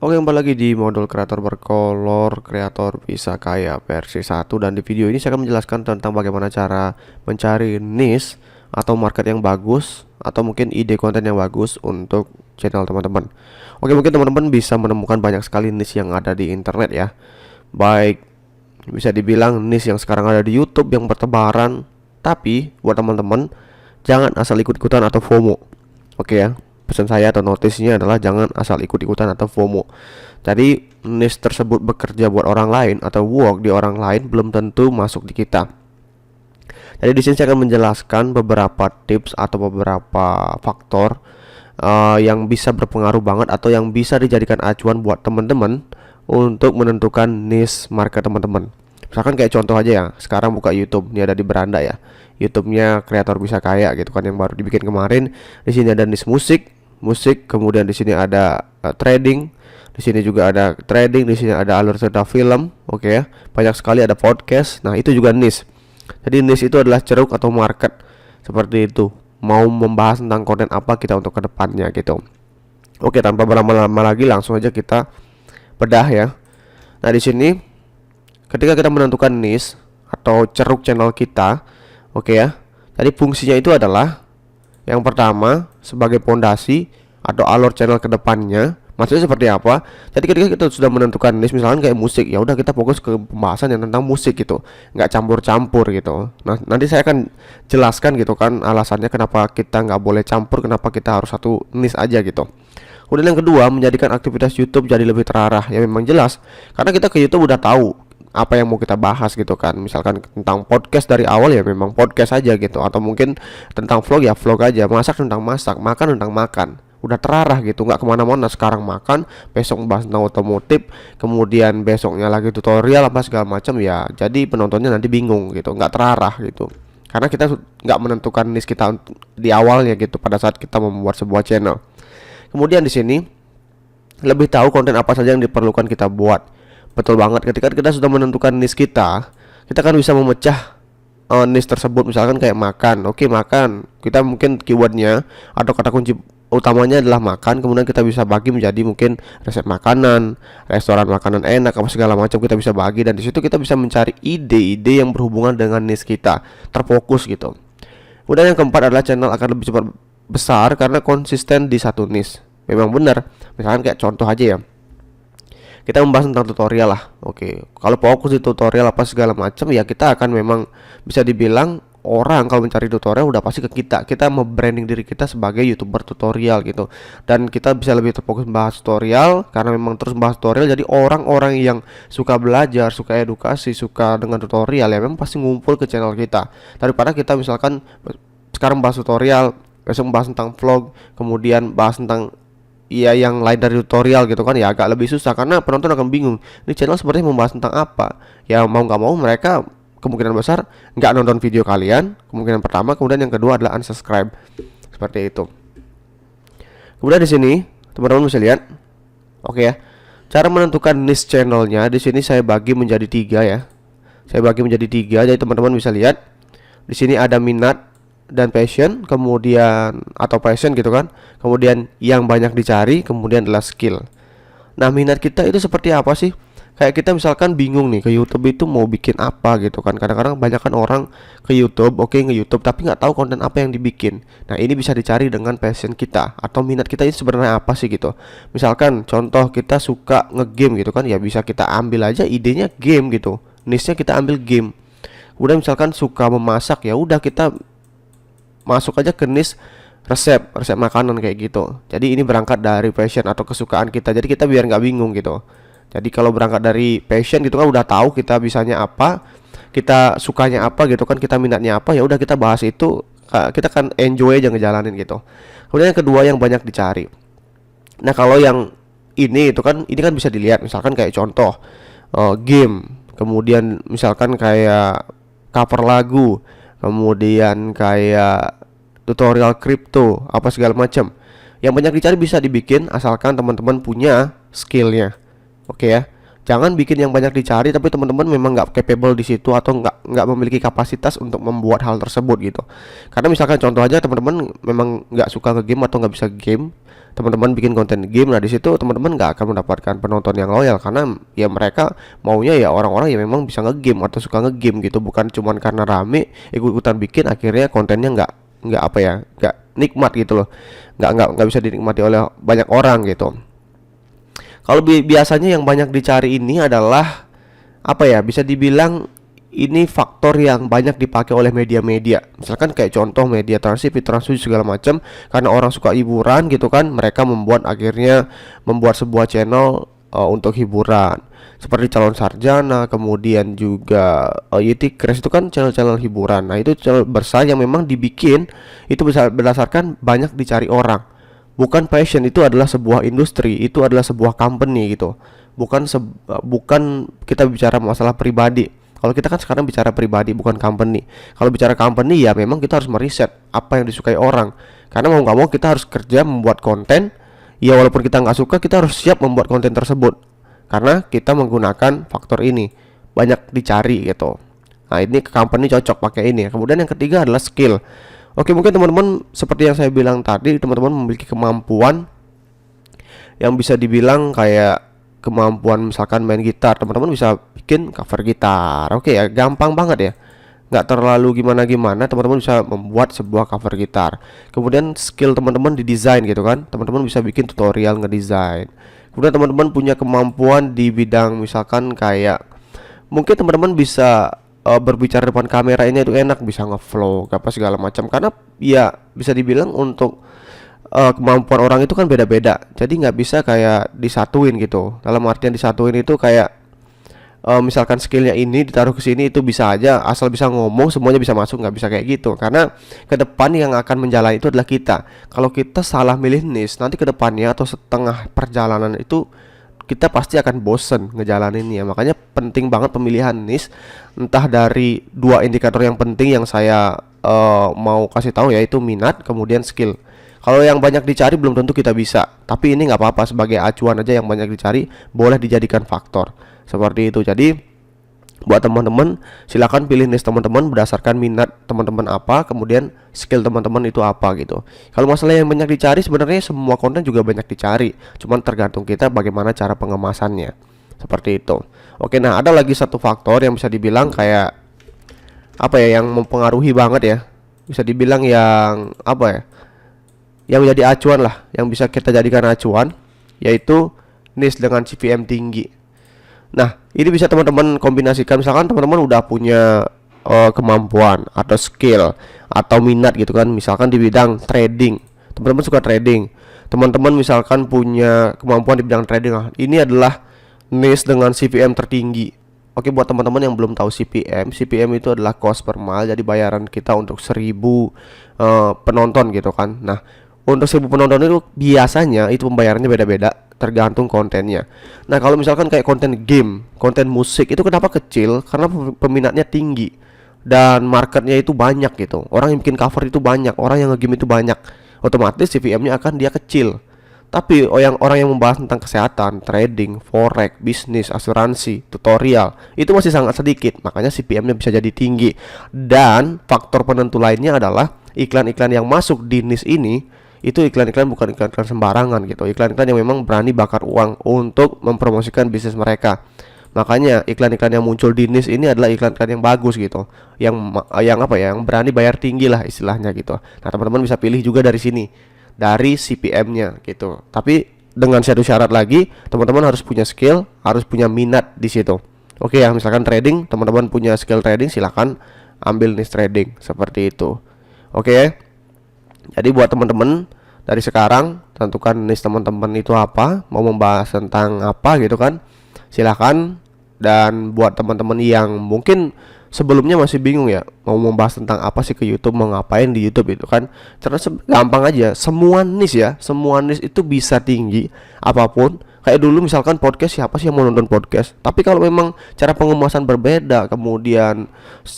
Oke, kembali lagi di modul kreator berkolor, kreator bisa kaya versi 1. Dan di video ini saya akan menjelaskan tentang bagaimana cara mencari niche atau market yang bagus, atau mungkin ide konten yang bagus untuk channel teman-teman. Oke, mungkin teman-teman bisa menemukan banyak sekali niche yang ada di internet ya. Baik, bisa dibilang niche yang sekarang ada di YouTube yang bertebaran. Tapi buat teman-teman, jangan asal ikut-ikutan atau FOMO. Oke ya, pesan saya atau notisnya adalah jangan asal ikut-ikutan atau FOMO. Jadi niche tersebut bekerja buat orang lain atau work di orang lain belum tentu masuk di kita. Jadi di sini saya akan menjelaskan beberapa tips atau beberapa faktor yang bisa berpengaruh banget atau yang bisa dijadikan acuan buat teman-teman untuk menentukan niche market teman-teman. Misalkan kayak contoh aja ya, sekarang buka YouTube, ini ada di beranda ya. YouTube-nya kreator bisa kaya gitu kan, yang baru dibikin kemarin. Di sini ada niche musik, kemudian di sini ada trading, di sini juga ada trading, di sini ada alur cerita film, oke ya. Banyak sekali ada podcast. Nah, itu juga niche. Jadi niche itu adalah ceruk atau market seperti itu. Mau membahas tentang konten apa kita untuk kedepannya gitu. Oke, tanpa berlama-lama lagi langsung aja kita bedah ya. Nah, di sini ketika kita menentukan niche atau ceruk channel kita, oke ya. Jadi fungsinya itu adalah yang pertama sebagai pondasi atau alur channel kedepannya. Maksudnya seperti apa? Jadi ketika kita sudah menentukan niche, misalkan kayak musik, ya udah kita fokus ke pembahasan yang tentang musik gitu, nggak campur-campur gitu. Nah, nanti saya akan jelaskan gitu kan alasannya kenapa kita nggak boleh campur, kenapa kita harus satu niche aja gitu. Kemudian yang kedua, menjadikan aktivitas YouTube jadi lebih terarah. Ya memang jelas, karena kita ke YouTube udah tahu apa yang mau kita bahas gitu kan. Misalkan tentang podcast dari awal ya memang podcast aja gitu, atau mungkin tentang vlog ya vlog aja, masak tentang masak, makan tentang makan. Udah terarah gitu, nggak kemana-mana. Sekarang makan, besok bahas tentang otomotif, kemudian besoknya lagi tutorial apa segala macam ya. Jadi penontonnya nanti bingung gitu, nggak terarah gitu. Karena kita nggak menentukan niche kita di awalnya gitu pada saat kita membuat sebuah channel. Kemudian di sini lebih tahu konten apa saja yang diperlukan kita buat. Betul banget, ketika kita sudah menentukan niche kita kan bisa memecah niche tersebut. Misalkan kayak makan, oke makan, kita mungkin keywordnya atau kata kunci utamanya adalah makan. Kemudian kita bisa bagi menjadi mungkin resep makanan, restoran makanan enak, apa segala macam kita bisa bagi. Dan di situ kita bisa mencari ide-ide yang berhubungan dengan niche kita, terfokus gitu. Kemudian yang keempat adalah channel akan lebih cepat besar karena konsisten di satu niche. Memang benar, misalkan kayak contoh aja ya, kita membahas tentang tutorial lah. Oke, kalau fokus di tutorial apa segala macam ya kita akan memang bisa dibilang orang kalau mencari tutorial udah pasti ke kita. Kita mau branding diri kita sebagai YouTuber tutorial gitu. Dan kita bisa lebih terfokus membahas tutorial karena memang terus membahas tutorial. Jadi orang-orang yang suka belajar, suka edukasi, suka dengan tutorial ya memang pasti ngumpul ke channel kita. Daripada kita misalkan sekarang bahas tutorial, besok bahas tentang vlog, kemudian bahas tentang yang lain dari tutorial gitu kan, ya agak lebih susah karena penonton akan bingung. Ini channel sepertinya membahas tentang apa. Ya mau nggak mau mereka kemungkinan besar nggak nonton video kalian, kemungkinan pertama. Kemudian yang kedua adalah unsubscribe. Seperti itu. Kemudian di sini teman-teman bisa lihat, oke ya, cara menentukan niche channelnya di sini saya bagi menjadi 3 ya. Saya bagi menjadi 3, jadi teman-teman bisa lihat di sini ada minat dan passion, kemudian atau passion gitu kan. Kemudian yang banyak dicari, kemudian adalah skill. Nah, minat kita itu seperti apa sih? Kayak kita misalkan bingung nih ke YouTube itu mau bikin apa gitu kan. Kadang-kadang banyak kan orang ke YouTube, oke nge YouTube tapi nggak tahu konten apa yang dibikin. Nah, ini bisa dicari dengan passion kita atau minat kita ini sebenarnya apa sih gitu. Misalkan contoh kita suka nge-game gitu kan, ya bisa kita ambil aja idenya game gitu. Niche-nya kita ambil game. Udah misalkan suka memasak, ya udah kita masuk aja ke niche resep makanan kayak gitu. Jadi ini berangkat dari passion atau kesukaan kita. Jadi kita biar nggak bingung gitu. Jadi kalau berangkat dari passion gitu kan udah tahu kita bisanya apa, kita sukanya apa gitu kan, kita minatnya apa, ya udah kita bahas itu, kita kan enjoy aja ngejalanin gitu. Kemudian yang kedua yang banyak dicari. Nah, kalau yang ini itu kan, ini kan bisa dilihat misalkan kayak contoh game, kemudian misalkan kayak cover lagu, kemudian kayak tutorial kripto apa segala macam. Yang banyak dicari bisa dibikin asalkan teman-teman punya skillnya. Oke ya. Jangan bikin yang banyak dicari tapi teman-teman memang nggak capable di situ atau nggak memiliki kapasitas untuk membuat hal tersebut gitu. Karena misalkan contoh aja teman-teman memang nggak suka ke game atau nggak bisa game, teman-teman bikin konten game, nah di situ teman-teman nggak akan mendapatkan penonton yang loyal, karena ya mereka maunya ya orang-orang yang memang bisa ngegame atau suka ngegame gitu, bukan cuman karena rame ikut-ikutan bikin akhirnya kontennya nggak apa ya, nggak nikmat gitu loh, nggak bisa dinikmati oleh banyak orang gitu. Kalau biasanya yang banyak dicari ini adalah apa ya, bisa dibilang ini faktor yang banyak dipakai oleh media-media. Misalkan kayak contoh media Trans TV, Trans 7 segala macam, karena orang suka hiburan gitu kan, mereka akhirnya membuat sebuah channel untuk hiburan. Seperti Calon Sarjana, kemudian juga Yeti Crash, itu kan channel-channel hiburan. Nah, itu channel besar yang memang dibikin itu bisa berdasarkan banyak dicari orang. Bukan passion, itu adalah sebuah industri, itu adalah sebuah company gitu. Bukan kita bicara masalah pribadi. Kalau kita kan sekarang bicara pribadi, bukan company. Kalau bicara company ya memang kita harus meriset apa yang disukai orang. Karena mau nggak mau kita harus kerja membuat konten. Ya walaupun kita nggak suka, kita harus siap membuat konten tersebut. Karena kita menggunakan faktor ini, banyak dicari gitu. Nah ini ke company cocok pakai ini. Kemudian yang ketiga adalah skill. Oke, mungkin teman-teman seperti yang saya bilang tadi, teman-teman memiliki kemampuan yang bisa dibilang kayak kemampuan misalkan main gitar, teman-teman bisa bikin cover gitar. Oke ya, gampang banget ya, nggak terlalu gimana-gimana, teman-teman bisa membuat sebuah cover gitar. Kemudian skill teman-teman di desain gitu kan, teman-teman bisa bikin tutorial ngedesain. Kemudian teman-teman punya kemampuan di bidang misalkan kayak mungkin teman-teman bisa berbicara depan kamera ini itu enak, bisa ngevlog apa segala macam, karena ya bisa dibilang untuk kemampuan orang itu kan beda-beda, jadi nggak bisa kayak disatuin gitu. Dalam artian disatuin itu kayak misalkan skillnya ini ditaruh ke sini itu bisa aja, asal bisa ngomong semuanya bisa masuk, nggak bisa kayak gitu. Karena ke depan yang akan menjalani itu adalah kita. Kalau kita salah milih niche, nanti ke depannya atau setengah perjalanan itu kita pasti akan bosen ngejalaninnya. Makanya penting banget pemilihan niche, entah dari dua indikator yang penting yang saya mau kasih tahu, yaitu minat kemudian skill. Kalau yang banyak dicari belum tentu kita bisa, tapi ini nggak apa-apa, sebagai acuan aja. Yang banyak dicari boleh dijadikan faktor seperti itu. Jadi buat teman-teman silakan pilih niche teman-teman berdasarkan minat teman-teman apa, kemudian skill teman-teman itu apa gitu. Kalau masalah yang banyak dicari, sebenarnya semua konten juga banyak dicari, cuman tergantung kita bagaimana cara pengemasannya, seperti itu. Oke, nah ada lagi satu faktor yang bisa dibilang kayak apa ya, yang mempengaruhi banget ya, bisa dibilang yang apa ya, yang menjadi acuan lah, yang bisa kita jadikan acuan, yaitu niche dengan CPM tinggi. Nah, ini bisa teman-teman kombinasikan. Misalkan teman-teman udah punya kemampuan atau skill atau minat gitu kan, misalkan di bidang trading, teman-teman suka trading, teman-teman misalkan punya kemampuan di bidang trading. Nah, ini adalah niche dengan CPM tertinggi. Oke, buat teman-teman yang belum tahu CPM itu adalah cost per mile, jadi bayaran kita untuk 1000 penonton gitu kan. Nah, untuk 1000 penonton itu biasanya itu pembayarannya beda-beda tergantung kontennya. Nah, kalau misalkan kayak konten game, konten musik, itu kenapa kecil? Karena peminatnya tinggi dan marketnya itu banyak gitu. Orang yang bikin cover itu banyak, orang yang nge-game itu banyak. Otomatis CPM-nya akan dia kecil. Tapi orang yang membahas tentang kesehatan, trading, forex, bisnis, asuransi, tutorial, itu masih sangat sedikit. Makanya CPM-nya bisa jadi tinggi. Dan faktor penentu lainnya adalah iklan-iklan yang masuk di niche ini, itu iklan-iklan bukan iklan-iklan sembarangan gitu. Iklan-iklan yang memang berani bakar uang untuk mempromosikan bisnis mereka. Makanya iklan-iklan yang muncul di niche ini adalah iklan-iklan yang bagus gitu, yang apa ya, yang berani bayar tinggi lah istilahnya gitu. Nah, teman-teman bisa pilih juga dari sini, dari CPM-nya gitu. Tapi dengan satu syarat lagi, teman-teman harus punya skill, harus punya minat di situ. Oke ya, misalkan trading, teman-teman punya skill trading, silakan ambil niche trading seperti itu. Oke ya. Jadi buat teman-teman dari sekarang tentukan niche teman-teman itu apa, mau membahas tentang apa gitu kan. Silakan. Dan buat teman-teman yang mungkin sebelumnya masih bingung ya, mau membahas tentang apa sih ke YouTube, mau ngapain di YouTube itu kan, terus gampang aja, semua niche itu bisa tinggi apapun. Kayak dulu misalkan podcast, siapa sih yang mau nonton podcast? Tapi kalau memang cara pengemasan berbeda, kemudian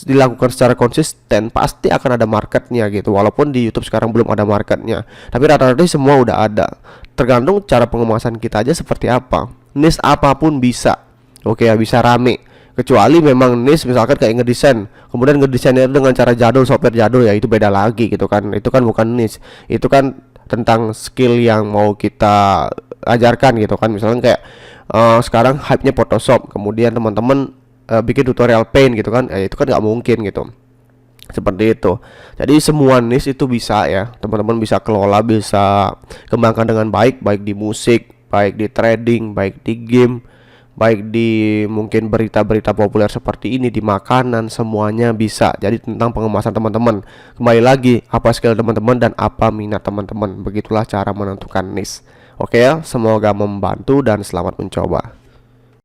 dilakukan secara konsisten, pasti akan ada marketnya gitu. Walaupun di YouTube sekarang belum ada marketnya, tapi rata-rata semua udah ada. Tergantung cara pengemasan kita aja seperti apa. Niche apapun bisa, oke ya, bisa rame. Kecuali memang niche misalkan kayak ngedesain, kemudian ngedesainnya dengan cara jadul, software jadul, ya itu beda lagi gitu kan. Itu kan bukan niche, itu kan tentang skill yang mau kita ajarkan gitu kan. Misalnya kayak sekarang hype-nya Photoshop, kemudian teman-teman bikin tutorial Paint gitu kan, itu kan nggak mungkin gitu. Seperti itu. Jadi semua niche itu bisa ya, teman-teman bisa kelola, bisa kembangkan dengan baik, baik di musik, baik di trading, baik di game, baik di mungkin berita-berita populer seperti ini, di makanan, semuanya bisa. Jadi tentang pengemasan teman-teman. Kembali lagi, apa skill teman-teman dan apa minat teman-teman. Begitulah cara menentukan niche. Oke ya, semoga membantu dan selamat mencoba.